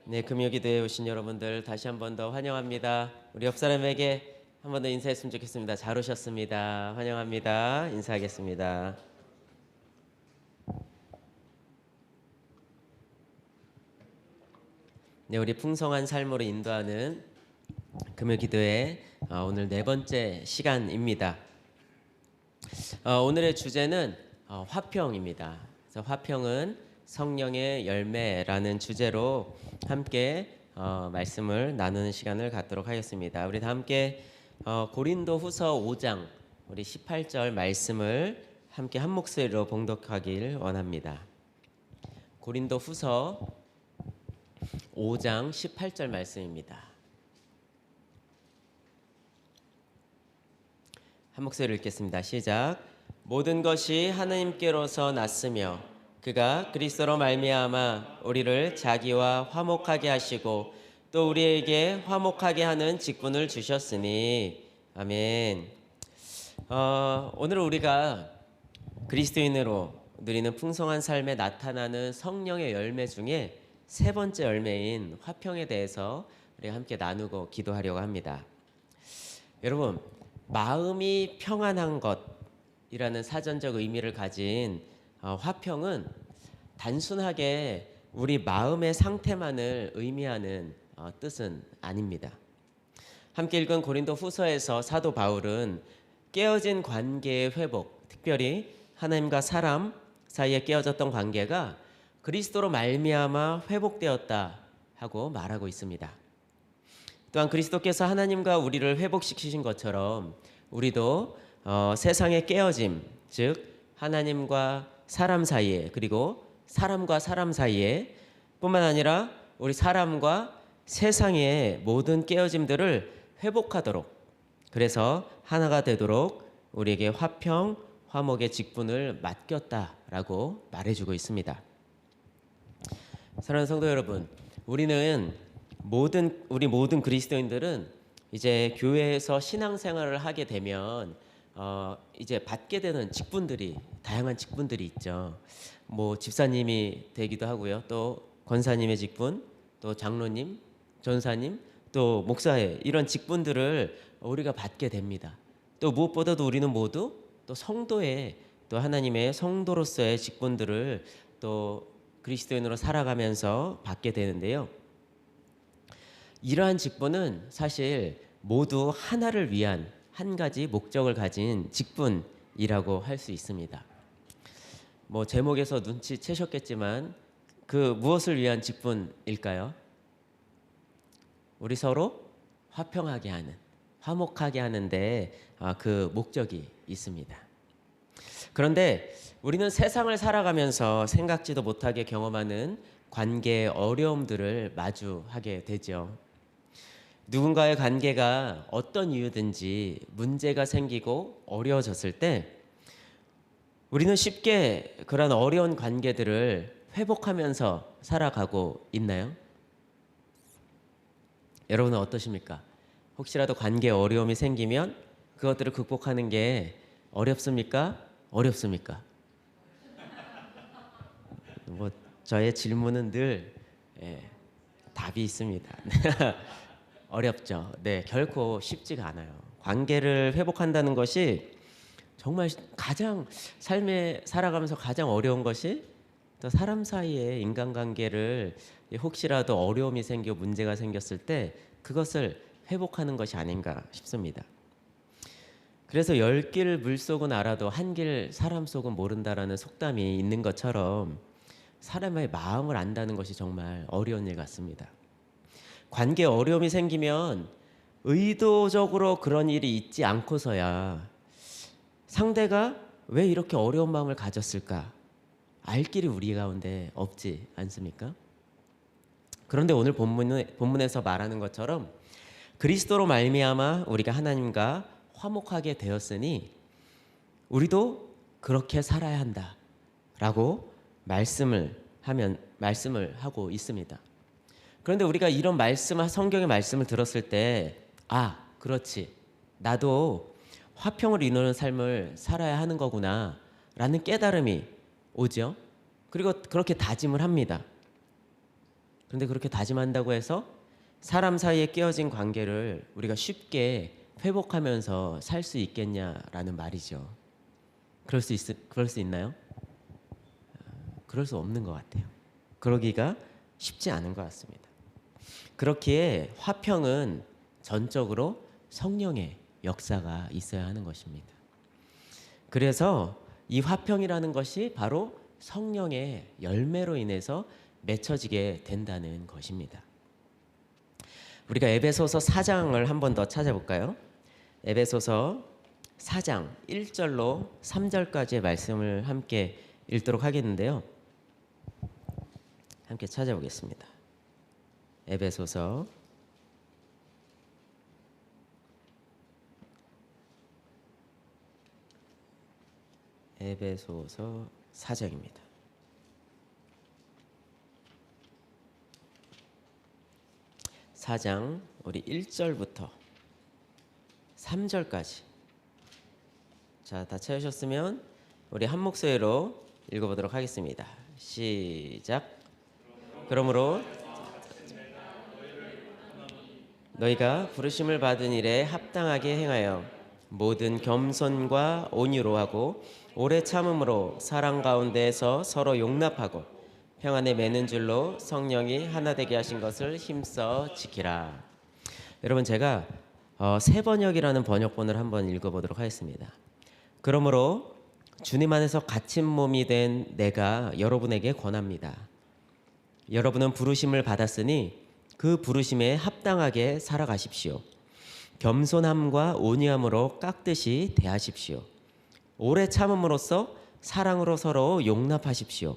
네, 금요기도에 오신 여러분들 다시 한 번 더 환영합니다. 우리 옆 사람에게 한 번 더 인사했으면 좋겠습니다. 잘 오셨습니다. 환영합니다. 인사하겠습니다. 네, 우리 풍성한 삶으로 인도하는 금요기도의 오늘 네 번째 시간입니다. 오늘의 주제는 화평입니다. 그래서 화평은 성령의 열매라는 주제로 함께 말씀을 나누는 시간을 갖도록 하겠습니다. 우리 다 함께 고린도후서 5장 우리 18절 말씀을 함께 한 목소리로 봉독하길 원합니다. 고린도후서 5장 18절 말씀입니다. 한 목소리로 읽겠습니다. 시작. 모든 것이 하나님께로서 났으며 그가 그리스도로 말미암아 우리를 자기와 화목하게 하시고 또 우리에게 화목하게 하는 직분을 주셨으니 아멘. 오늘 우리가 그리스도인으로 누리는 풍성한 삶에 나타나는 성령의 열매 중에 세 번째 열매인 화평에 대해서 우리가 함께 나누고 기도하려고 합니다. 여러분, 마음이 평안한 것이라는 사전적 의미를 가진 화평은 단순하게 우리 마음의 상태만을 의미하는 뜻은 아닙니다. 함께 읽은 고린도 후서에서 사도 바울은 깨어진 관계의 회복, 특별히 하나님과 사람 사이에 깨어졌던 관계가 그리스도로 말미암아 회복되었다 하고 말하고 있습니다. 또한 그리스도께서 하나님과 우리를 회복시키신 것처럼 우리도 세상의 깨어짐, 즉 하나님과 사람 사이에 그리고 사람과 사람 사이에 뿐만 아니라 우리 사람과 세상의 모든 깨어짐들을 회복하도록, 그래서 하나가 되도록 우리에게 화평, 화목의 직분을 맡겼다라고 말해주고 있습니다. 사랑하는 성도 여러분, 우리 모든 그리스도인들은 이제 교회에서 신앙생활을 하게 되면 이제 받게 되는 직분들이 다양한 직분들이 있죠. 뭐 집사님이 되기도 하고요. 또 권사님의 직분, 또 장로님, 전사님, 또 목사의 이런 직분들을 우리가 받게 됩니다. 또 무엇보다도 우리는 모두 또 성도의 또 하나님의 성도로서의 직분들을 또 그리스도인으로 살아가면서 받게 되는데요. 이러한 직분은 사실 모두 하나를 위한 한 가지 목적을 가진 직분이라고 할 수 있습니다. 뭐 제목에서 눈치채셨겠지만 그 무엇을 위한 직분일까요? 우리 서로 화평하게 하는, 화목하게 하는데 그 목적이 있습니다. 그런데 우리는 세상을 살아가면서 생각지도 못하게 경험하는 관계의 어려움들을 마주하게 되죠. 누군가의 관계가 어떤 이유든지 문제가 생기고 어려워졌을 때 우리는 쉽게 그런 어려운 관계들을 회복하면서 살아가고 있나요? 여러분은 어떠십니까? 혹시라도 관계에 어려움이 생기면 그것들을 극복하는 게 어렵습니까? 어렵습니까? 뭐 저의 질문은 늘 답이 있습니다. 어렵죠. 네, 결코 쉽지가 않아요. 관계를 회복한다는 것이 정말 가장 삶에 살아가면서 가장 어려운 것이 또 사람 사이의 인간관계를 혹시라도 어려움이 생겨 문제가 생겼을 때 그것을 회복하는 것이 아닌가 싶습니다. 그래서 10길 물속은 알아도 한 길 사람 속은 모른다라는 속담이 있는 것처럼 사람의 마음을 안다는 것이 정말 어려운 일 같습니다. 관계에 어려움이 생기면 의도적으로 그런 일이 있지 않고서야 상대가 왜 이렇게 어려운 마음을 가졌을까 알 길이 우리 가운데 없지 않습니까? 그런데 오늘 본문에서 말하는 것처럼 그리스도로 말미암아 우리가 하나님과 화목하게 되었으니 우리도 그렇게 살아야 한다라고 말씀을 하고 있습니다. 그런데 우리가 이런 성경의 말씀을 들었을 때 그렇지, 나도 화평을 이루는 삶을 살아야 하는 거구나 라는 깨달음이 오죠. 그리고 그렇게 다짐을 합니다. 그런데 그렇게 다짐한다고 해서 사람 사이에 끼어진 관계를 우리가 쉽게 회복하면서 살 수 있겠냐라는 말이죠. 그럴 수 있나요? 그럴 수 없는 것 같아요. 그러기가 쉽지 않은 것 같습니다. 그렇기에 화평은 전적으로 성령의 역사가 있어야 하는 것입니다. 그래서 이 화평이라는 것이 바로 성령의 열매로 인해서 맺혀지게 된다는 것입니다. 우리가 에베소서 4장을 한 번 더 찾아볼까요? 에베소서 4장 1절로 3절까지의 말씀을 함께 읽도록 하겠는데요. 함께 찾아보겠습니다. 에베소서 4장입니다. 4장 우리 1절부터 3절까지. 자, 다 찾으셨으면 우리 한 목소리로 읽어보도록 하겠습니다. 시작. 그러므로 너희가 부르심을 받은 일에 합당하게 행하여 모든 겸손과 온유로 하고 오래 참음으로 사랑 가운데에서 서로 용납하고 평안에 매는 줄로 성령이 하나 되게 하신 것을 힘써 지키라. 여러분, 제가 새 번역이라는 번역본을 한번 읽어보도록 하겠습니다. 그러므로 주님 안에서 갇힌 몸이 된 내가 여러분에게 권합니다. 여러분은 부르심을 받았으니 그 부르심에 합당하게 살아가십시오. 겸손함과 온유함으로 깎듯이 대하십시오. 오래 참음으로써 사랑으로 서로 용납하십시오.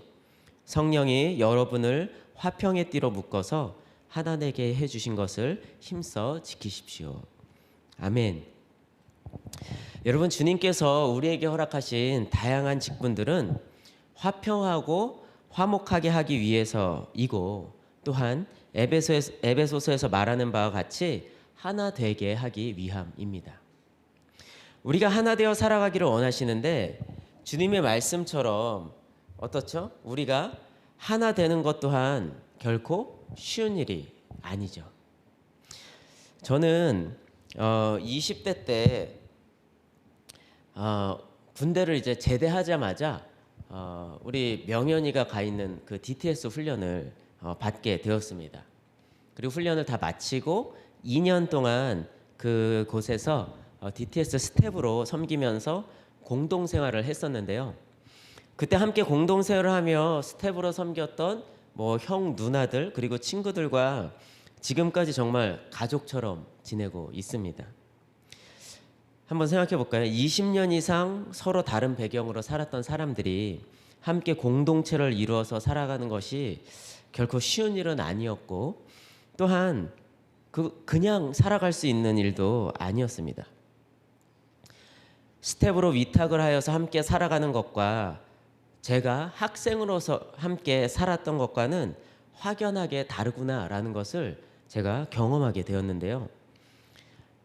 성령이 여러분을 화평의 띠로 묶어서 하나 되게 해주신 것을 힘써 지키십시오. 아멘. 여러분, 주님께서 우리에게 허락하신 다양한 직분들은 화평하고 화목하게 하기 위해서이고, 또한 에베소서에서 말하는 바와 같이 하나 되게 하기 위함입니다. 우리가 하나 되어 살아가기를 원하시는데 주님의 말씀처럼 어떻죠? 우리가 하나 되는 것 또한 결코 쉬운 일이 아니죠. 저는 20대 때 군대를 이제 제대하자마자 우리 명현이가 가 있는 그 DTS 훈련을 받게 되었습니다. 그리고 훈련을 다 마치고 2년 동안 그곳에서 DTS 스텝으로 섬기면서 공동생활을 했었는데요. 그때 함께 공동생활을 하며 스텝으로 섬겼던 형 누나들 그리고 친구들과 지금까지 정말 가족처럼 지내고 있습니다. 한번 생각해 볼까요? 20년 이상 서로 다른 배경으로 살았던 사람들이 함께 공동체를 이루어서 살아가는 것이 결코 쉬운 일은 아니었고, 또한 그냥 살아갈 수 있는 일도 아니었습니다. 스텝으로 위탁을 하여서 함께 살아가는 것과 제가 학생으로서 함께 살았던 것과는 확연하게 다르구나라는 것을 제가 경험하게 되었는데요.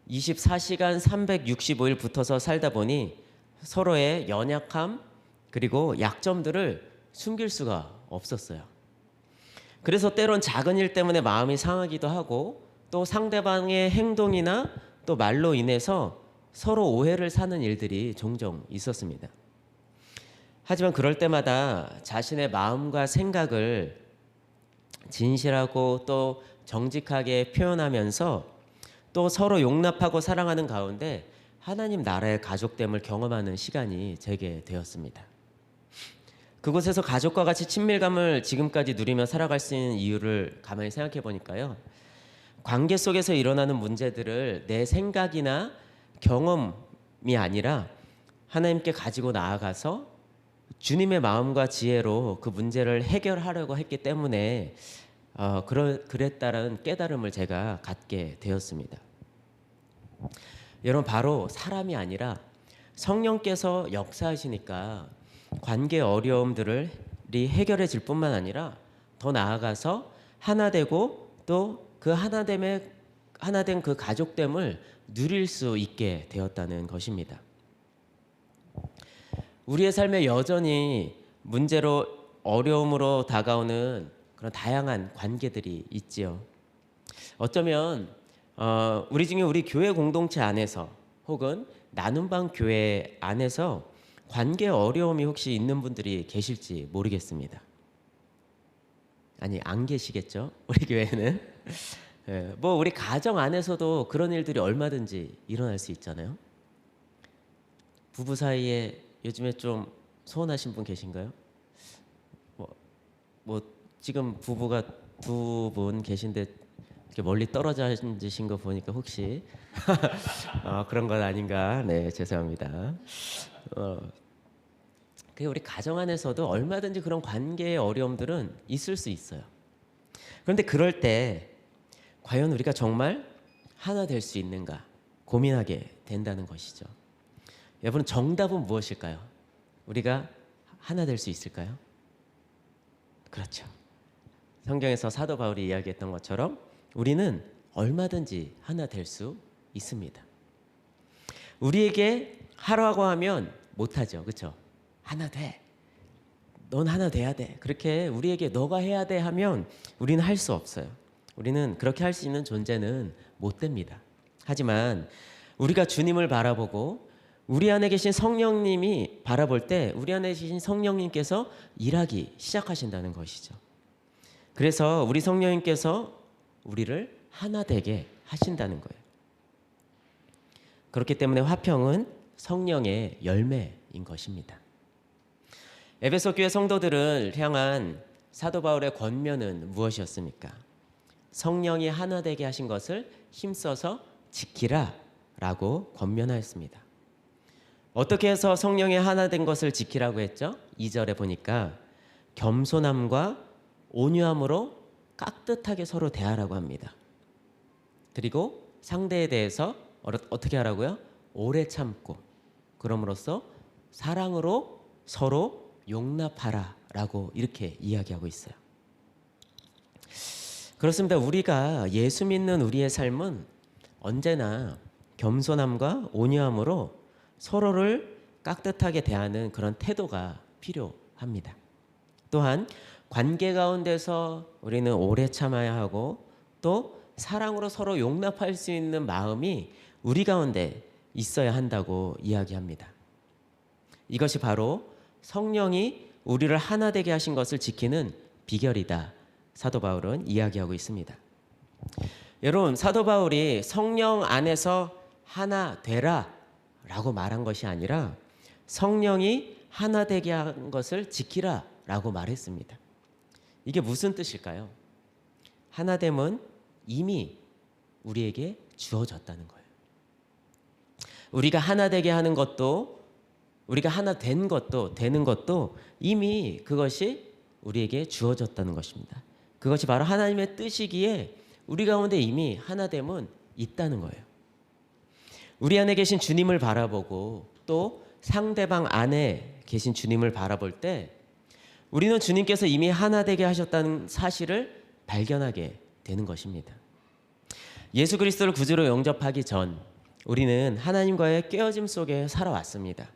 24시간 365일 붙어서 살다 보니 서로의 연약함 그리고 약점들을 숨길 수가 없었어요. 그래서 때론 작은 일 때문에 마음이 상하기도 하고, 또 상대방의 행동이나 또 말로 인해서 서로 오해를 사는 일들이 종종 있었습니다. 하지만 그럴 때마다 자신의 마음과 생각을 진실하고 또 정직하게 표현하면서 또 서로 용납하고 사랑하는 가운데 하나님 나라의 가족됨을 경험하는 시간이 제게 되었습니다. 그곳에서 가족과 같이 친밀감을 지금까지 누리며 살아갈 수 있는 이유를 가만히 생각해 보니까요, 관계 속에서 일어나는 문제들을 내 생각이나 경험이 아니라 하나님께 가지고 나아가서 주님의 마음과 지혜로 그 문제를 해결하려고 했기 때문에 그랬다는 깨달음을 제가 갖게 되었습니다. 여러분, 바로 사람이 아니라 성령께서 역사하시니까 관계 어려움들이 해결해질 뿐만 아니라 더 나아가서 하나 되고 또 그 하나된 그 가족됨을 누릴 수 있게 되었다는 것입니다. 우리의 삶에 여전히 문제로 어려움으로 다가오는 그런 다양한 관계들이 있지요. 어쩌면 우리 중에 우리 교회 공동체 안에서 혹은 나눔방 교회 안에서 관계 어려움이 혹시 있는 분들이 계실지 모르겠습니다. 아니, 안 계시겠죠? 우리 교회는. 예, 뭐 우리 가정 안에서도 그런 일들이 얼마든지 일어날 수 있잖아요. 부부 사이에 요즘에 좀 소원하신 분 계신가요? 뭐 지금 부부가 두 분 계신데 이렇게 멀리 떨어져 앉으신 거 보니까 혹시 그런 건 아닌가? 네, 죄송합니다. 그 우리 가정 안에서도 얼마든지 그런 관계의 어려움들은 있을 수 있어요. 그런데 그럴 때 과연 우리가 정말 하나 될 수 있는가 고민하게 된다는 것이죠. 여러분, 정답은 무엇일까요? 우리가 하나 될 수 있을까요? 그렇죠. 성경에서 사도 바울이 이야기했던 것처럼 우리는 얼마든지 하나 될 수 있습니다. 우리에게 하라고 하면 못하죠. 그렇죠? 하나 돼. 넌 하나 돼야 돼. 그렇게 우리에게 너가 해야 돼 하면 우리는 할 수 없어요. 우리는 그렇게 할 수 있는 존재는 못 됩니다. 하지만 우리가 주님을 바라보고 우리 안에 계신 성령님이 바라볼 때 우리 안에 계신 성령님께서 일하기 시작하신다는 것이죠. 그래서 우리 성령님께서 우리를 하나 되게 하신다는 거예요. 그렇기 때문에 화평은 성령의 열매인 것입니다. 에베소 교회 성도들을 향한 사도 바울의 권면은 무엇이었습니까? 성령이 하나 되게 하신 것을 힘써서 지키라 라고 권면하였습니다. 어떻게 해서 성령이 하나 된 것을 지키라고 했죠? 2절에 보니까 겸손함과 온유함으로 깍듯하게 서로 대하라고 합니다. 그리고 상대에 대해서 어떻게 하라고요? 오래 참고 그럼으로써 사랑으로 서로 용납하라 라고 이렇게 이야기하고 있어요. 그렇습니다. 우리가 예수 믿는 우리의 삶은 언제나 겸손함과 온유함으로 서로를 깍듯하게 대하는 그런 태도가 필요합니다. 또한 관계 가운데서 우리는 오래 참아야 하고 또 사랑으로 서로 용납할 수 있는 마음이 우리 가운데 있어야 한다고 이야기합니다. 이것이 바로 성령이 우리를 하나 되게 하신 것을 지키는 비결이다. 사도 바울은 이야기하고 있습니다. 여러분, 사도 바울이 성령 안에서 하나 되라 라고 말한 것이 아니라 성령이 하나 되게 한 것을 지키라 라고 말했습니다. 이게 무슨 뜻일까요? 하나됨은 이미 우리에게 주어졌다는 거예요. 우리가 하나 되게 하는 것도 우리가 하나 된 것도 되는 것도 이미 그것이 우리에게 주어졌다는 것입니다. 그것이 바로 하나님의 뜻이기에 우리 가운데 이미 하나됨은 있다는 거예요. 우리 안에 계신 주님을 바라보고 또 상대방 안에 계신 주님을 바라볼 때 우리는 주님께서 이미 하나 되게 하셨다는 사실을 발견하게 되는 것입니다. 예수 그리스도를 구주로 영접하기 전 우리는 하나님과의 깨어짐 속에 살아왔습니다.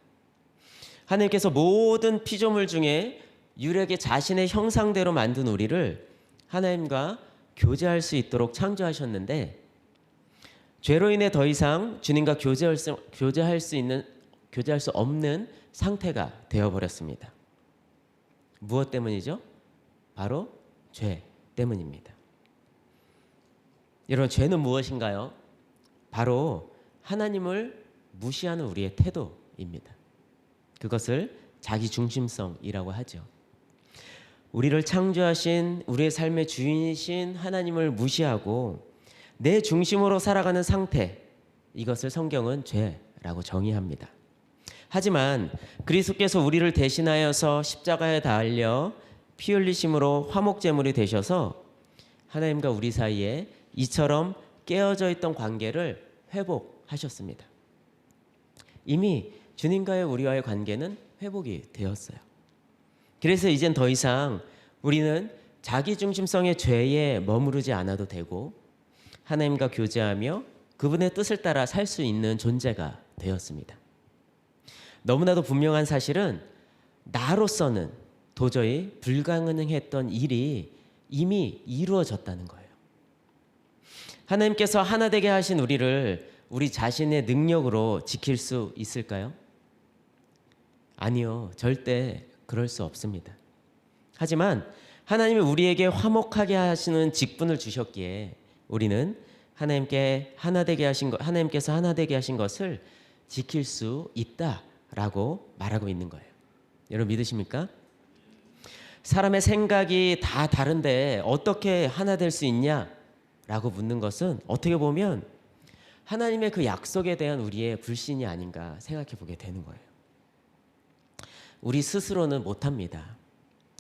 하나님께서 모든 피조물 중에 유일하게 자신의 형상대로 만든 우리를 하나님과 교제할 수 있도록 창조하셨는데 죄로 인해 더 이상 주님과 교제할 수 없는 상태가 되어버렸습니다. 무엇 때문이죠? 바로 죄 때문입니다. 여러분, 죄는 무엇인가요? 바로 하나님을 무시하는 우리의 태도입니다. 그것을 자기중심성이라고 하죠. 우리를 창조하신 우리의 삶의 주인이신 하나님을 무시하고 내 중심으로 살아가는 상태, 이것을 성경은 죄라고 정의합니다. 하지만 그리스도께서 우리를 대신하여서 십자가에 달려 피 흘리심으로 화목제물이 되셔서 하나님과 우리 사이에 이처럼 깨어져 있던 관계를 회복하셨습니다. 이미 주님과의 우리와의 관계는 회복이 되었어요. 그래서 이젠 더 이상 우리는 자기중심성의 죄에 머무르지 않아도 되고 하나님과 교제하며 그분의 뜻을 따라 살 수 있는 존재가 되었습니다. 너무나도 분명한 사실은 나로서는 도저히 불가능했던 일이 이미 이루어졌다는 거예요. 하나님께서 하나 되게 하신 우리를 우리 자신의 능력으로 지킬 수 있을까요? 아니요, 절대 그럴 수 없습니다. 하지만 하나님이 우리에게 화목하게 하시는 직분을 주셨기에 우리는 하나님께서 하나 되게 하신 것을 지킬 수 있다라고 말하고 있는 거예요. 여러분 믿으십니까? 사람의 생각이 다 다른데 어떻게 하나 될 수 있냐라고 묻는 것은 어떻게 보면 하나님의 그 약속에 대한 우리의 불신이 아닌가 생각해 보게 되는 거예요. 우리 스스로는 못합니다.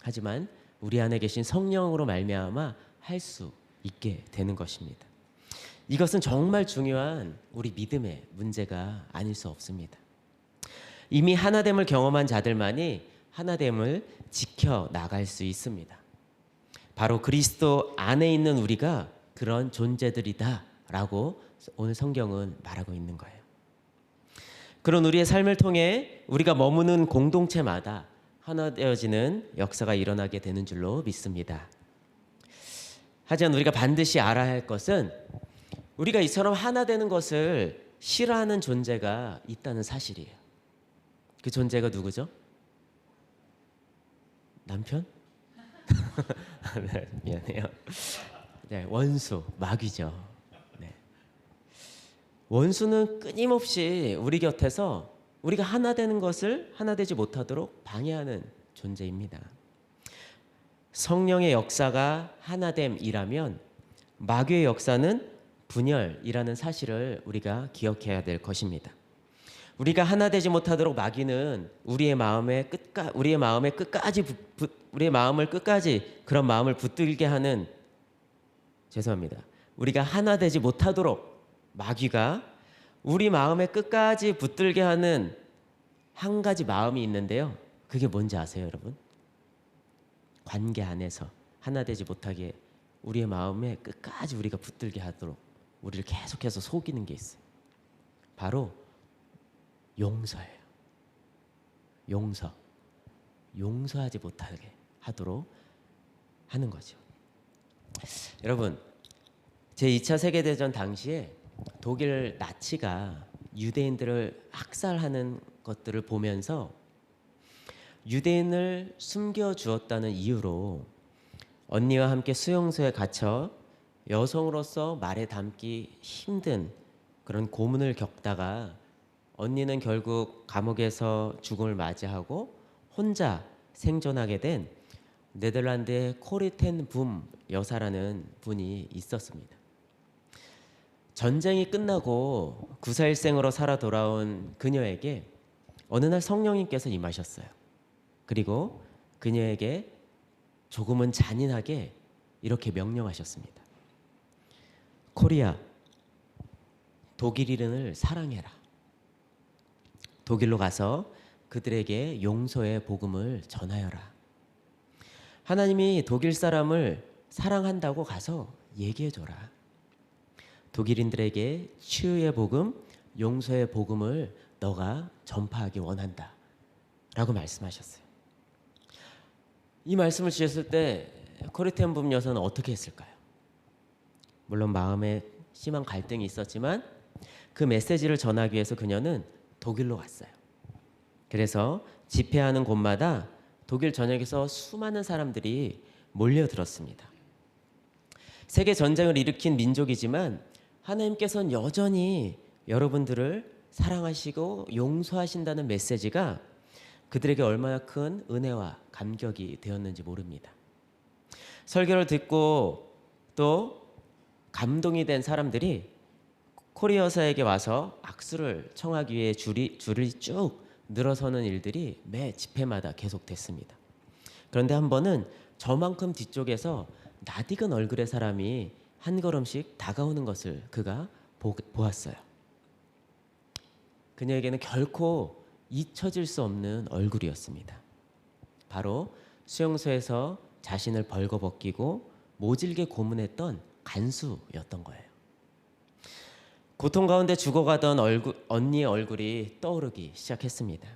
하지만 우리 안에 계신 성령으로 말미암아 할 수 있게 되는 것입니다. 이것은 정말 중요한 우리 믿음의 문제가 아닐 수 없습니다. 이미 하나됨을 경험한 자들만이 하나됨을 지켜 나갈 수 있습니다. 바로 그리스도 안에 있는 우리가 그런 존재들이다라고 오늘 성경은 말하고 있는 거예요. 그런 우리의 삶을 통해 우리가 머무는 공동체마다 하나 되어지는 역사가 일어나게 되는 줄로 믿습니다. 하지만 우리가 반드시 알아야 할 것은 우리가 이처럼 하나 되는 것을 싫어하는 존재가 있다는 사실이에요. 그 존재가 누구죠? 남편? 네, 미안해요. 네, 원수, 마귀죠. 네. 원수는 끊임없이 우리 곁에서 우리가 하나 되는 것을 하나 되지 못하도록 방해하는 존재입니다. 성령의 역사가 하나됨이라면 마귀의 역사는 분열이라는 사실을 우리가 기억해야 될 것입니다. 우리가 하나 되지 못하도록 마귀는 우리의 마음을 끝까지 그런 마음을 붙들게 하는 우리가 하나 되지 못하도록 마귀가 우리 마음에 끝까지 붙들게 하는 한 가지 마음이 있는데요. 그게 뭔지 아세요, 여러분? 관계 안에서 하나 되지 못하게 우리의 마음에 끝까지 우리가 붙들게 하도록 우리를 계속해서 속이는 게 있어요. 바로 용서예요. 용서하지 못하게 하도록 하는 거죠. 여러분, 제2차 세계대전 당시에 독일 나치가 유대인들을 학살하는 것들을 보면서 유대인을 숨겨주었다는 이유로 언니와 함께 수용소에 갇혀 여성으로서 말에 담기 힘든 그런 고문을 겪다가 언니는 결국 감옥에서 죽음을 맞이하고 혼자 생존하게 된 네덜란드의 코리 텐 붐 여사라는 분이 있었습니다. 전쟁이 끝나고 구사일생으로 살아 돌아온 그녀에게 어느 날 성령님께서 임하셨어요. 그리고 그녀에게 조금은 잔인하게 이렇게 명령하셨습니다. 코리아, 독일인을 사랑해라. 독일로 가서 그들에게 용서의 복음을 전하여라. 하나님이 독일 사람을 사랑한다고 가서 얘기해줘라. 독일인들에게 치유의 복음, 용서의 복음을 너가 전파하기 원한다 라고 말씀하셨어요. 이 말씀을 주셨을 때 코리텐붐 여사는 어떻게 했을까요? 물론 마음에 심한 갈등이 있었지만 그 메시지를 전하기 위해서 그녀는 독일로 갔어요. 그래서 집회하는 곳마다 독일 전역에서 수많은 사람들이 몰려들었습니다. 세계 전쟁을 일으킨 민족이지만 하나님께서는 여전히 여러분들을 사랑하시고 용서하신다는 메시지가 그들에게 얼마나 큰 은혜와 감격이 되었는지 모릅니다. 설교를 듣고 또 감동이 된 사람들이 코리 여사에게 와서 악수를 청하기 위해 줄이 쭉 늘어서는 일들이 매 집회마다 계속됐습니다. 그런데 한 번은 저만큼 뒤쪽에서 낯익은 얼굴의 사람이 한 걸음씩 다가오는 것을 그가 보았어요. 그녀에게는 결코 잊혀질 수 없는 얼굴이었습니다. 바로 수용소에서 자신을 벌거벗기고 모질게 고문했던 간수였던 거예요. 고통 가운데 죽어가던 언니의 얼굴이 떠오르기 시작했습니다.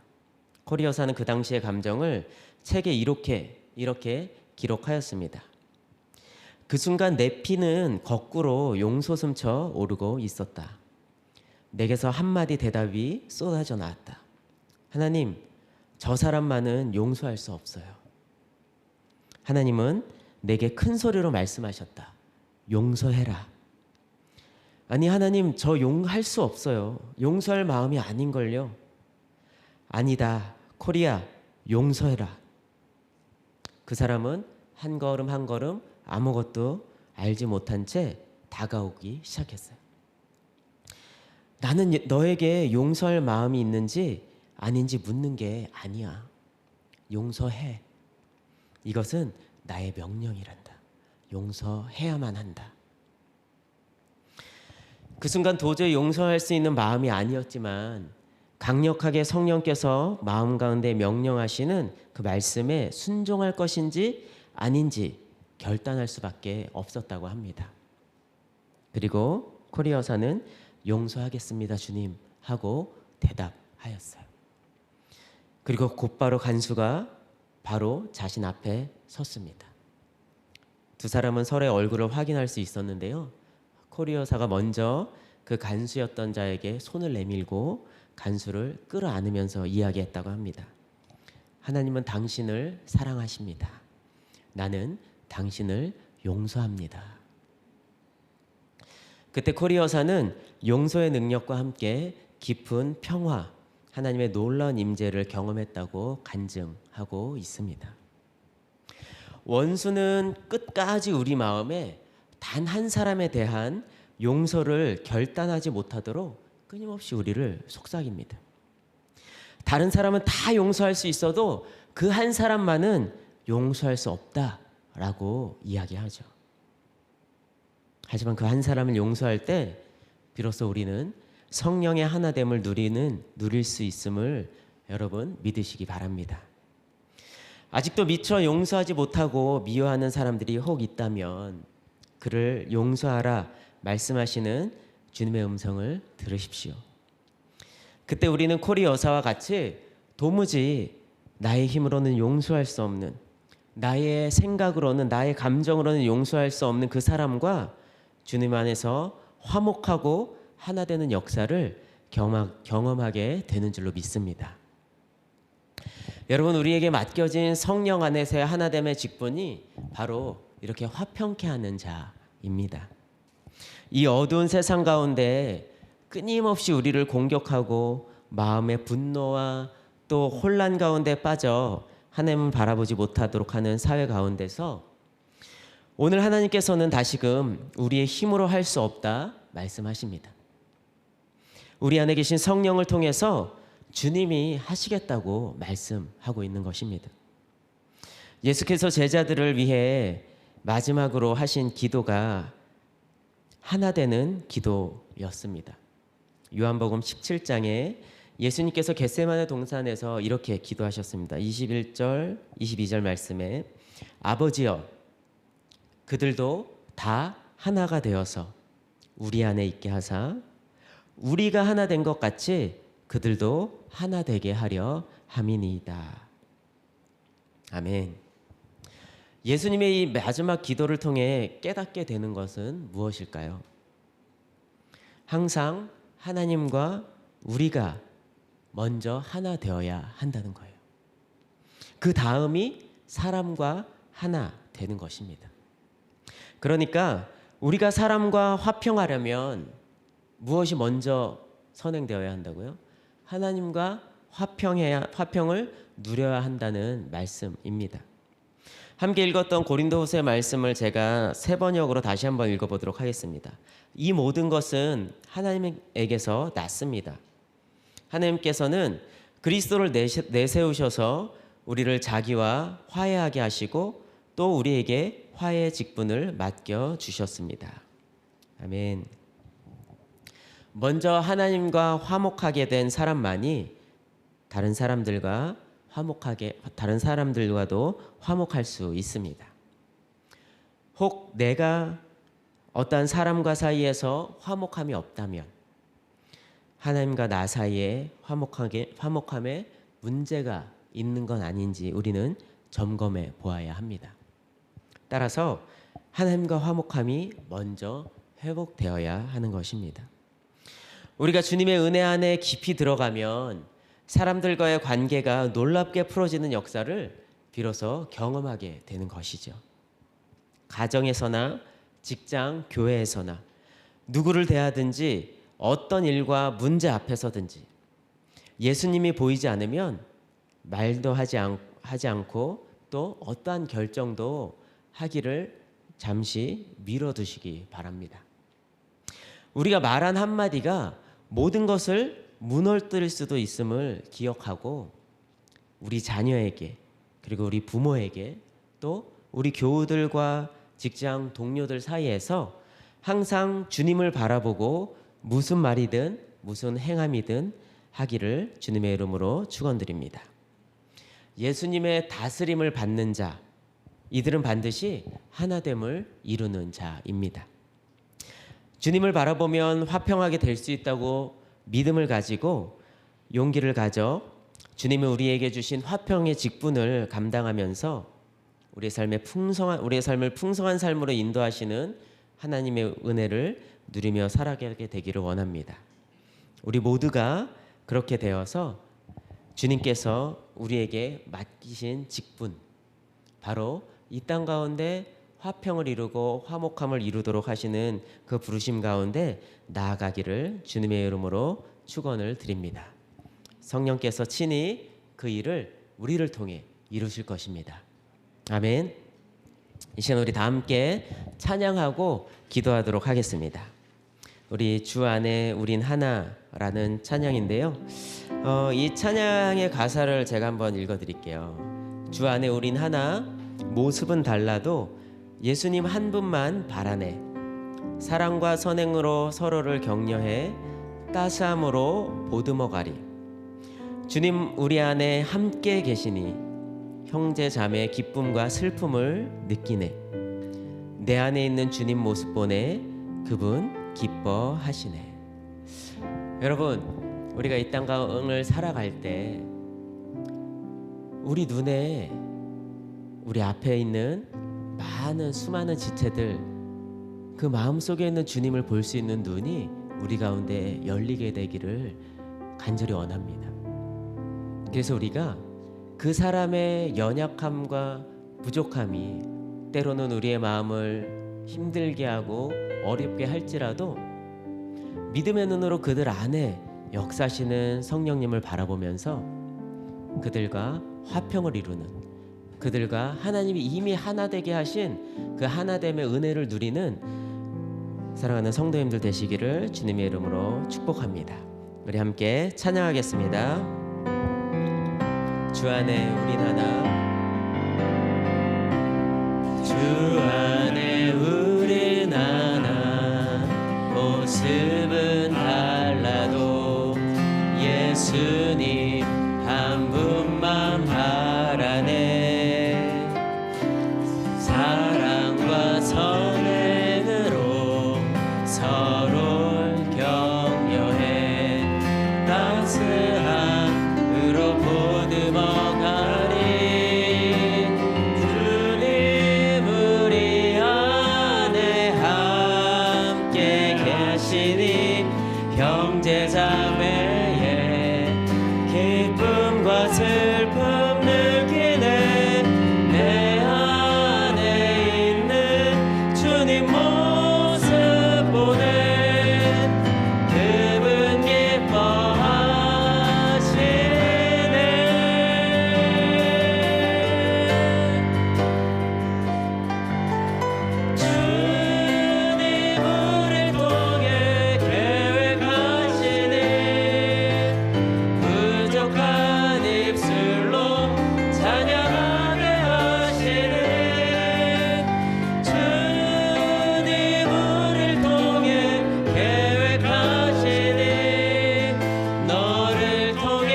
코리 여사는 그 당시의 감정을 책에 이렇게 기록하였습니다. 그 순간 내 피는 거꾸로 용솟음쳐 오르고 있었다. 내게서 한마디 대답이 쏟아져 나왔다. 하나님, 저 사람만은 용서할 수 없어요. 하나님은 내게 큰 소리로 말씀하셨다. 용서해라. 아니 하나님, 저 용할 수 없어요. 용서할 마음이 아닌걸요. 아니다, 코리아, 용서해라. 그 사람은 한 걸음 한 걸음 아무것도 알지 못한 채 다가오기 시작했어요. 나는 너에게 용서할 마음이 있는지 아닌지 묻는 게 아니야. 용서해. 이것은 나의 명령이란다. 용서해야만 한다. 그 순간 도저히 용서할 수 있는 마음이 아니었지만 강력하게 성령께서 마음 가운데 명령하시는 그 말씀에 순종할 것인지 아닌지 결단할 수밖에 없었다고 합니다. 그리고 코리 여사는 용서하겠습니다 주님 하고 대답하였어요. 그리고 곧바로 간수가 바로 자신 앞에 섰습니다. 두 사람은 서로의 얼굴을 확인할 수 있었는데요. 코리 여사가 먼저 그 간수였던 자에게 손을 내밀고 간수를 끌어안으면서 이야기했다고 합니다. 하나님은 당신을 사랑하십니다. 나는 당신을 용서합니다. 그때 코리 여사는 용서의 능력과 함께 깊은 평화, 하나님의 놀라운 임재를 경험했다고 간증하고 있습니다. 원수는 끝까지 우리 마음에 단 한 사람에 대한 용서를 결단하지 못하도록 끊임없이 우리를 속삭입니다. 다른 사람은 다 용서할 수 있어도 그 한 사람만은 용서할 수 없다라고 이야기하죠. 하지만 그 한 사람을 용서할 때 비로소 우리는 성령의 하나됨을 누릴 수 있음을 여러분 믿으시기 바랍니다. 아직도 미처 용서하지 못하고 미워하는 사람들이 혹 있다면 그를 용서하라 말씀하시는 주님의 음성을 들으십시오. 그때 우리는 코리 여사와 같이 도무지 나의 힘으로는 용서할 수 없는, 나의 생각으로는, 나의 감정으로는 용서할 수 없는 그 사람과 주님 안에서 화목하고 하나 되는 역사를 경험하게 되는 줄로 믿습니다. 여러분, 우리에게 맡겨진 성령 안에서의 하나됨의 직분이 바로 이렇게 화평케 하는 자입니다. 이 어두운 세상 가운데 끊임없이 우리를 공격하고 마음의 분노와 또 혼란 가운데 빠져 하나님을 바라보지 못하도록 하는 사회 가운데서 오늘 하나님께서는 다시금 우리의 힘으로 할 수 없다 말씀하십니다. 우리 안에 계신 성령을 통해서 주님이 하시겠다고 말씀하고 있는 것입니다. 예수께서 제자들을 위해 마지막으로 하신 기도가 하나 되는 기도였습니다. 요한복음 17장에 예수님께서 겟세마네 동산에서 이렇게 기도하셨습니다. 21절, 22절 말씀에 아버지여, 그들도 다 하나가 되어서 우리 안에 있게 하사 우리가 하나 된 것 같이 그들도 하나 되게 하려 함이니이다. 아멘. 예수님의 이 마지막 기도를 통해 깨닫게 되는 것은 무엇일까요? 항상 하나님과 우리가 먼저 하나 되어야 한다는 거예요. 그 다음이 사람과 하나 되는 것입니다. 그러니까 우리가 사람과 화평하려면 무엇이 먼저 선행되어야 한다고요? 하나님과 화평을 누려야 한다는 말씀입니다. 함께 읽었던 고린도후서의 말씀을 제가 새 번역으로 다시 한번 읽어보도록 하겠습니다. 이 모든 것은 하나님에게서 났습니다. 하나님께서는 그리스도를 내세우셔서 우리를 자기와 화해하게 하시고 또 우리에게 화해의 직분을 맡겨 주셨습니다. 아멘. 먼저 하나님과 화목하게 된 사람만이 다른 사람들과도 화목할 수 있습니다. 혹 내가 어떠한 사람과 사이에서 화목함이 없다면 하나님과 나 사이에 화목함에 문제가 있는 건 아닌지 우리는 점검해 보아야 합니다. 따라서 하나님과 화목함이 먼저 회복되어야 하는 것입니다. 우리가 주님의 은혜 안에 깊이 들어가면 사람들과의 관계가 놀랍게 풀어지는 역사를 비로소 경험하게 되는 것이죠. 가정에서나 직장, 교회에서나 누구를 대하든지 어떤 일과 문제 앞에서든지 예수님이 보이지 않으면 말도 하지 않고 또 어떠한 결정도 하기를 잠시 미뤄두시기 바랍니다. 우리가 말한 한마디가 모든 것을 무너뜨릴 수도 있음을 기억하고 우리 자녀에게 그리고 우리 부모에게 또 우리 교우들과 직장 동료들 사이에서 항상 주님을 바라보고 무슨 말이든 무슨 행함이든 하기를 주님의 이름으로 축원드립니다. 예수님의 다스림을 받는 자, 이들은 반드시 하나됨을 이루는 자입니다. 주님을 바라보면 화평하게 될 수 있다고 믿음을 가지고 용기를 가져 주님이 우리에게 주신 화평의 직분을 감당하면서 우리의 삶을 풍성한 삶으로 인도하시는 하나님의 은혜를 누리며 살아가게 되기를 원합니다. 우리 모두가 그렇게 되어서 주님께서 우리에게 맡기신 직분, 바로 이 땅 가운데 화평을 이루고 화목함을 이루도록 하시는 그 부르심 가운데 나아가기를 주님의 이름으로 축원을 드립니다. 성령께서 친히 그 일을 우리를 통해 이루실 것입니다. 아멘. 이 시간 우리 다 함께 찬양하고 기도하도록 하겠습니다. 우리 주 안에 우린 하나라는 찬양인데요. 이 찬양의 가사를 제가 한번 읽어드릴게요. 주 안에 우린 하나, 모습은 달라도 예수님 한 분만 바라네. 사랑과 선행으로 서로를 격려해 따스함으로 보듬어가리. 주님 우리 안에 함께 계시니 형제 자매 기쁨과 슬픔을 느끼네. 내 안에 있는 주님 모습 보내 그분 기뻐하시네. 여러분, 우리가 이 땅을 살아갈 때 우리 눈에 우리 앞에 있는 수많은 지체들, 그 마음속에 있는 주님을 볼 수 있는 눈이 우리 가운데 열리게 되기를 간절히 원합니다. 그래서 우리가 그 사람의 연약함과 부족함이 때로는 우리의 마음을 힘들게 하고 어렵게 할지라도 믿음의 눈으로 그들 안에 역사하시는 성령님을 바라보면서 그들과 화평을 이루는, 그들과 하나님이 이미 하나 되게 하신 그 하나됨의 은혜를 누리는 사랑하는 성도님들 되시기를 주님의 이름으로 축복합니다. 우리 함께 찬양하겠습니다. 주 안에 우린 하나, 주 안에 우린 하나, 모습은 달라도 예수님 한 분만 바라네. 사랑과 선행으로 서로를 격려해 따스함으로 보듬어가리. 주님 우리 안에 함께 계시니 형제자매의 기쁨과 슬픔 느끼네. 내 안에 있는 주님 모습 보내 그분 기뻐하시네. 주님 우리를 통해 계획하시니 부족한 입술로 찬양하게 하시네. 주님 우리를 통해 계획하시니 너를 통해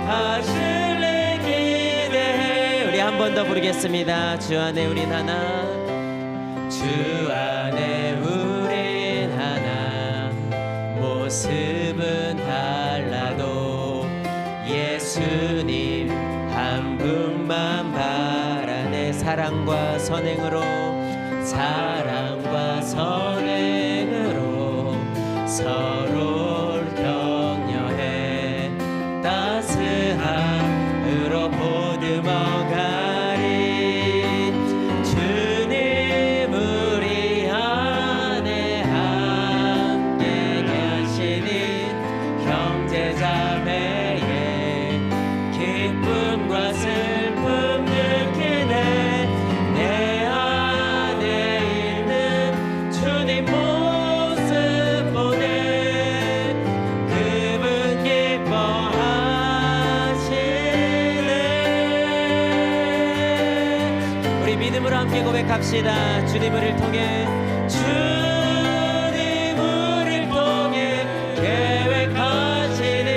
하실래 기대해. 우리 한 번 더 부르겠습니다. 주 안에 우린 하나, 주 안에 우린 하나, 모습은 달라도 예수님 한 분만 바라네. 사랑과 선행으로 서로를 격려해 따스함으로 보듬어가리. 주님 우리 안에 함께 계시니 형제자매의 기쁨과 슬픔 느끼네. 내 안에 있는 주님 모습 보네. 그분 기뻐하시네. 우리 믿음으로 함께 고백합시다. 주님 우리를 통해 계획하시니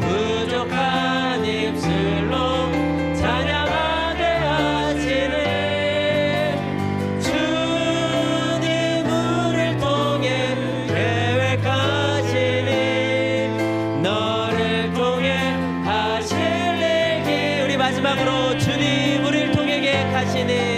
부족한 입술로 찬양하게 하시네. 주님 우리를 통해 계획하시니 너를 통해 하실 일기. 우리 마지막으로 주님 우리를 통해 계획하시니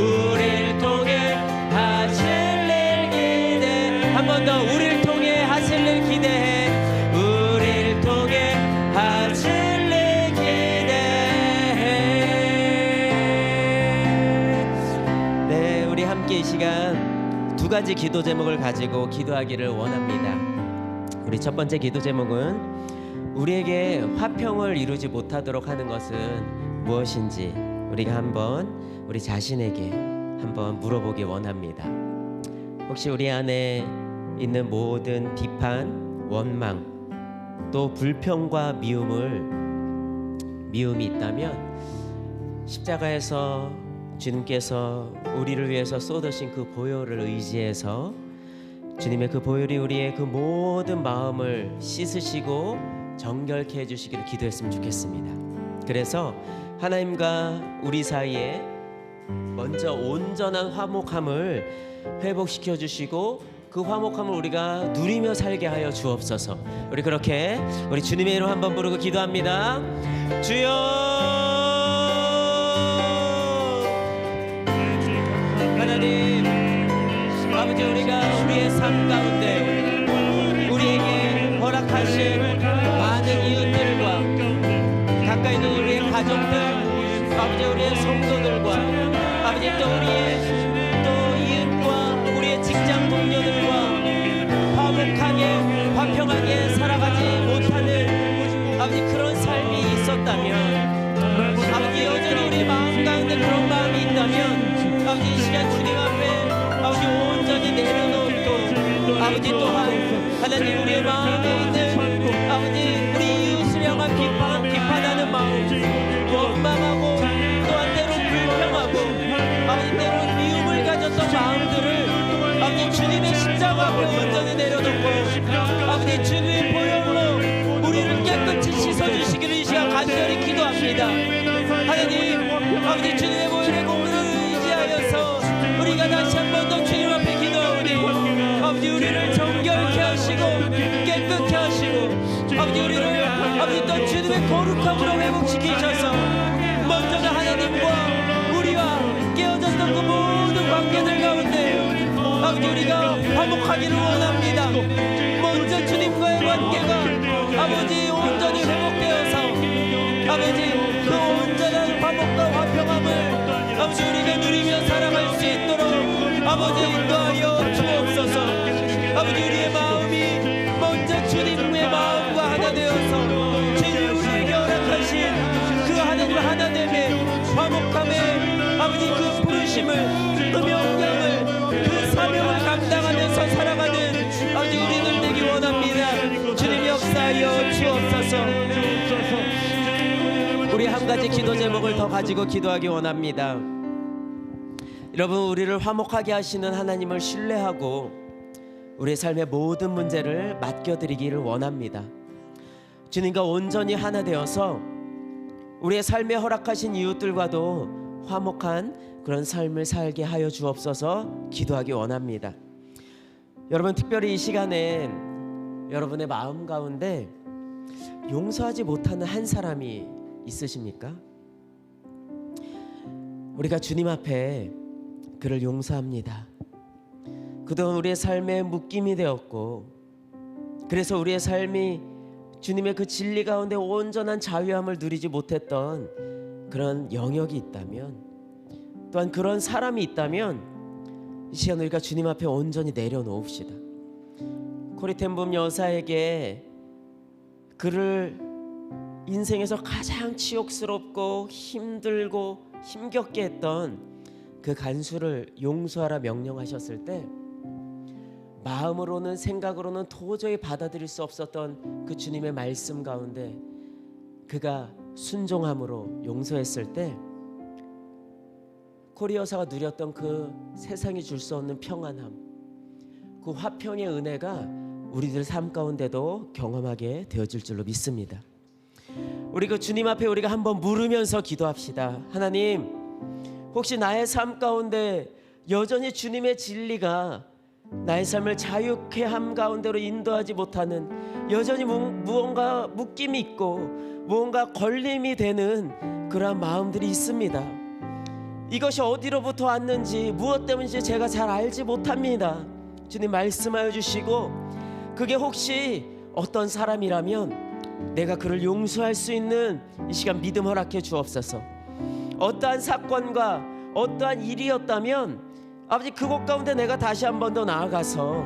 우릴 통해 하실 일 기대. 한 번 더 우릴 통해 하실 일 기대해. 우릴 통해 하실 일 기대해. 네, 우리 함께 이 시간 두 가지 기도 제목을 가지고 기도하기를 원합니다. 우리 첫 번째 기도 제목은 우리에게 화평을 이루지 못하도록 하는 것은 무엇인지 우리가 한번 우리 자신에게 한번 물어보기 원합니다. 혹시 우리 안에 있는 모든 비판, 원망, 또 불평과 미움이 있다면 십자가에서 주님께서 우리를 위해서 쏟으신 그 보혈을 의지해서 주님의 그 보혈이 우리의 그 모든 마음을 씻으시고 정결케 해주시기를 기도했으면 좋겠습니다. 그래서 하나님과 우리 사이에 먼저 온전한 화목함을 회복시켜 주시고 그 화목함을 우리가 누리며 살게 하여 주옵소서. 우리 그렇게 우리 주님의 이름 한번 부르고 기도합니다. 주여 하나님 아버지, 우리가 우리의 삶 가운데 우리에게 허락하신 많은 이웃들과 가까이 있는 우리의 가족들, 아버지 우리의 성도들과 아버지 또 우리의 또 이웃과 우리의 직장 동료들과 화평하게 살아가지 못하는 아버지 그런 삶이 있었다면, 아버지 여전히 우리 마음 가운데 그런 마음이 있다면 아버지 이 시간 주님 앞에 아버지 온전히 내려놓고 아버지 또한 하나님 우리의 마음에 있는 아버지 우리 이웃을 향한 비판하는 마음, 원망하고 또한 때로 불평하고 아버지 때로 미움을 가졌던 마음들을 아버지 주님의 십자가 앞에 온전히 내려놓고 아버지 주님의 보혈로 우리를 깨끗이 씻어주시기를 이 시간 간절히 기도합니다. 하나님 아버지 주님의 보혈의 공로를 의지하여서 우리가 다시 한 번 더 주님 앞에 기도하오니 아버지 우리를 정결케 하시고 깨끗게 하시고 아버지 우리를 아버지 또 주님의 거룩함으로 회복시키셔서 먼저는 하나님과 우리와 깨어졌던 그 모든 관계들 가운데 아버지 우리가 화목하기를 원합니다. 먼저 주님과의 관계가 아버지 온전히 회복되어서 아버지 그 온전한 화목과 화평함을 아버지 우리가 누리며 살아갈 수 있도록 아버지 인도하여 주옵소서. 아버지 우리의 마음이 먼저 주님의 마음과 하나 되어서 주님 우리에게 허락하신 그 하나님 하나됨의 화목함의 아버지 그 부르심을 그 명령을 그 사명을 감당하면서 살아가는 아버지 우리들 되기 원합니다. 주님 역사하여 주옵소서. 우리 한 가지 기도 제목을 더 가지고 기도하기 원합니다. 여러분, 우리를 화목하게 하시는 하나님을 신뢰하고 우리의 삶의 모든 문제를 맡겨드리기를 원합니다. 주님과 온전히 하나 되어서 우리의 삶에 허락하신 이웃들과도 화목한 그런 삶을 살게 하여 주옵소서 기도하기 원합니다. 여러분, 특별히 이 시간엔 여러분의 마음 가운데 용서하지 못하는 한 사람이 있으십니까? 우리가 주님 앞에 그를 용서합니다. 그동안 우리의 삶에 묶임이 되었고, 그래서 우리의 삶이 주님의 그 진리 가운데 온전한 자유함을 누리지 못했던 그런 영역이 있다면, 또한 그런 사람이 있다면 이 시간 우리가 주님 앞에 온전히 내려놓읍시다. 코리 텐붐 여사에게 그를 인생에서 가장 치욕스럽고 힘들고 힘겹게 했던 그 간수를 용서하라 명령하셨을 때, 마음으로는 생각으로는 도저히 받아들일 수 없었던 그 주님의 말씀 가운데 그가 순종함으로 용서했을 때, 코리 여사가 누렸던 그 세상이 줄 수 없는 평안함, 그 화평의 은혜가 우리들 삶 가운데도 경험하게 되어질 줄로 믿습니다. 우리 그 주님 앞에 우리가 한번 물으면서 기도합시다. 하나님, 혹시 나의 삶 가운데 여전히 주님의 진리가 나의 삶을 자유케 함 가운데로 인도하지 못하는, 여전히 무언가 묶임이 있고 무언가 걸림이 되는 그러한 마음들이 있습니다. 이것이 어디로부터 왔는지, 무엇 때문인지 제가 잘 알지 못합니다. 주님 말씀하여 주시고, 그게 혹시 어떤 사람이라면 내가 그를 용서할 수 있는 이 시간 믿음 허락해 주옵소서. 어떠한 사건과 어떠한 일이었다면 아버지, 그곳 가운데 내가 다시 한 번 더 나아가서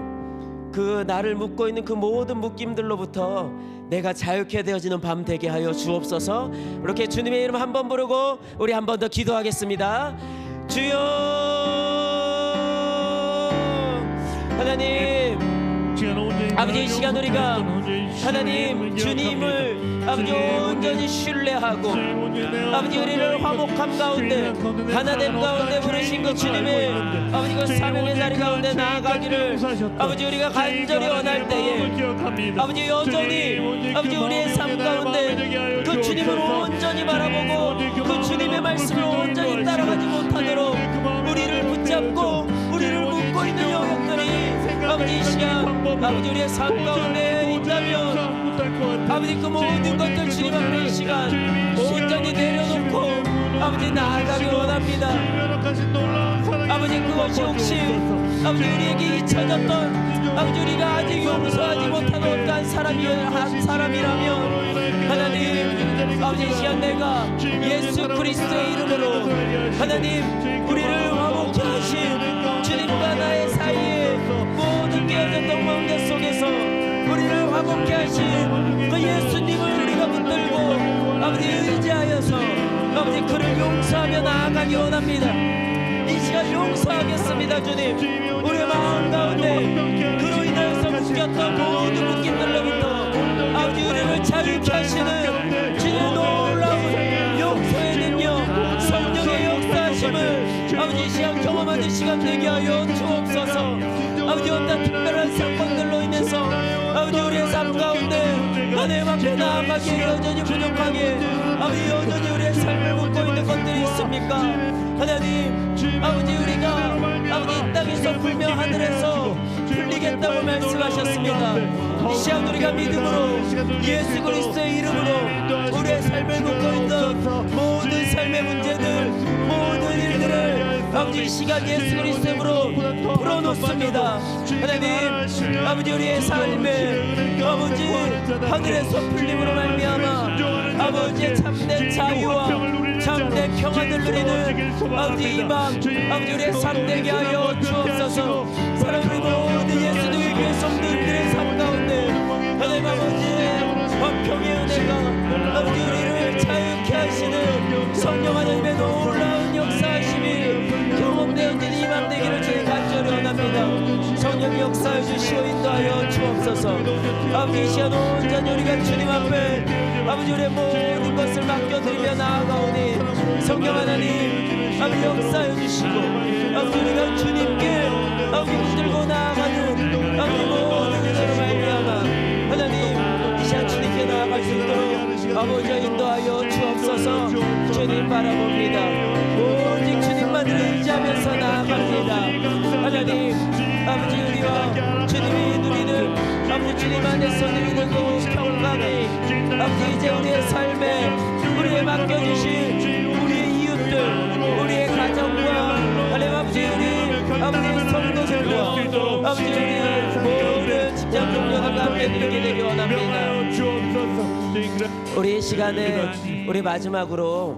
그 나를 묶고 있는 그 모든 묶임들로부터 내가 자유케 되어지는 밤 되게 하여 주옵소서. 이렇게 주님의 이름 한번 부르고 우리 한 번 더 기도하겠습니다. 주여, 하나님, 아버지, 이 시간 우리가 하나님 주님을 아버지 온전히 신뢰하고 아버지 우리를 화목함 가운데 하나됨 가운데 부르신 그 주님의 아버지 그 사명의 자리 가운데 나아가기를 아버지 우리가 간절히 원할 때에 아버지 여전히 아버지 우리의 삶 가운데 그 주님을 온전히 바라보고 그 주님의 말씀을 온전히 따라가지 못하도록 우리를 붙잡고 우리를 묶고 있는 영역들이 아버지 이 시간 아버지 우리의 삶 가운데 있다면 아버지 그 모든 것들 주님 앞에 이 시간 온전히 내려놓고 아버지 나아가기 원합니다. 아버지 그것이 혹시 아버지 우리에게 잊혀졌던 아버지 우리가 아직 용서하지 못한 어떠한 사람이라면 하나님 아버지 이 시간 내가 예수 그리스도의 이름으로 하나님 우리를 화목케 하신 주님과 나의 사이에 모든 깨어졌던 관계 속에서 우리를 화목케 하신 그 예수님을 우리가 붙들고 아버지 의지하여서 아버지 그를 용서하며 나아가기 원합니다. 이 시간 용서하겠습니다. 주님, 우리의 마음 가운데 그로 인하여서 묶였던 모든 묶임들로부터 아버지 우리를 자유케 하시는 주님의 놀라운 용서의 능력, 성령의 역사하심을 아버지 이 시간 경험하는 시간 되게 하여 주옵소서. 아버지 어떤 특별한 사건들로 인해서 아버지 우리의 삶 가운데 하나님 앞에 나아가기에 여전히 부족하게 아버지 여전히 우리의 삶을 묶고 있는 것들이 있습니까? 하나님 아버지 우리가 아버지 이 땅에서 풀며 하늘에서 풀리겠다고 말씀하셨습니다. 이 시간 우리가 믿음으로 예수 그리스도의 이름으로 우리의 삶을 묶고 있는 모든 삶의 문제들 모든 일들을 아버지 이 시간 예수 그리스도의 이름으로 풀어놓습니다. 하나님 아버지 우리의 삶에 아버지 하늘에서 풀림으로 말미암아 아버지의 참된 자유와 참된 평안을 누리는 아버지 이밤 아버지 우리의 삶 되게 하여 주옵소서. 사랑하는 모든 예수님의 교회 성도들의 삶 가운데 하나님 아버지의 화평의 은혜가 아버지 우리를 자유케 하시는 성령 하나님의 놀라운 역사하심이 경험되어지는 이밤 되기를 저희 간절히 원합니다. 성령 역사해 주시오 인도하여 주옵소서. 주옵소서. 아버지 이 시간 온전히 우리가 주님 앞에 아버지 우리의 모든 것을 맡겨드리며 나아가오니 성령 하나님 아버지 역사해 주시고 아버지 우리가 주님께 아버지 붙들고 나아가는 아버지 모든 은혜로 말미암아 하나님 이 시간 주님께 나아갈 수 있도록 아버지와 인도하여 주옵소서. 주님 바라봅니다. 오직 주님만을 의지하면서 나아갑니다. 하나님 아버지 우리와 주님이 누리는 아버지 주님 안에서 누리는 그 평강이 아버지 이제 우리의 삶에 우리의 맡겨주신 우리의 이웃들 우리의 가정과 하나님 아버지 우리 아버지 성도들과 아버지 우리의 모든 직장 동료들과 함께 누리게 되기 원합니다. 우리 이 시간에 우리 마지막으로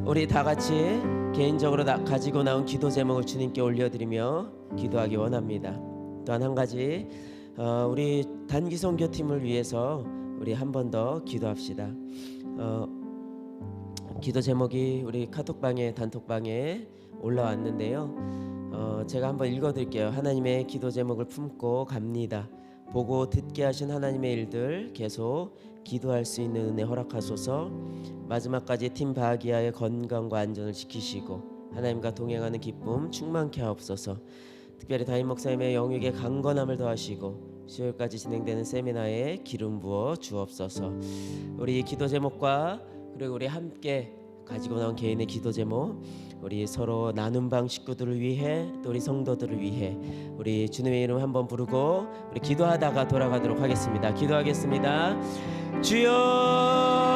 우리 다 같이 개인적으로 가지고 나온 기도 제목을 주님께 올려드리며 기도하기 원합니다. 또한 한 가지 우리 단기 선교팀을 위해서 우리 한 번 더 기도합시다. 기도 제목이 우리 카톡방에 단톡방에 올라왔는데요. 제가 한번 읽어드릴게요. 하나님의 기도 제목을 품고 갑니다. 보고 듣게 하신 하나님의 일들 계속 기도할 수 있는 은혜 허락하소서. 마지막까지 팀 바하기아의 건강과 안전을 지키시고 하나님과 동행하는 기쁨 충만케 하옵소서. 특별히 담임 목사님의 영육에 강건함을 더하시고 수요일까지 진행되는 세미나에 기름 부어 주옵소서. 우리 기도 제목과 그리고 우리 함께 가지고 나온 개인의 기도 제목 우리 서로 나눔방 식구들을 위해 또 우리 성도들을 위해 우리 주님의 이름 한번 부르고 우리 기도하다가 돌아가도록 하겠습니다. 기도하겠습니다. 주여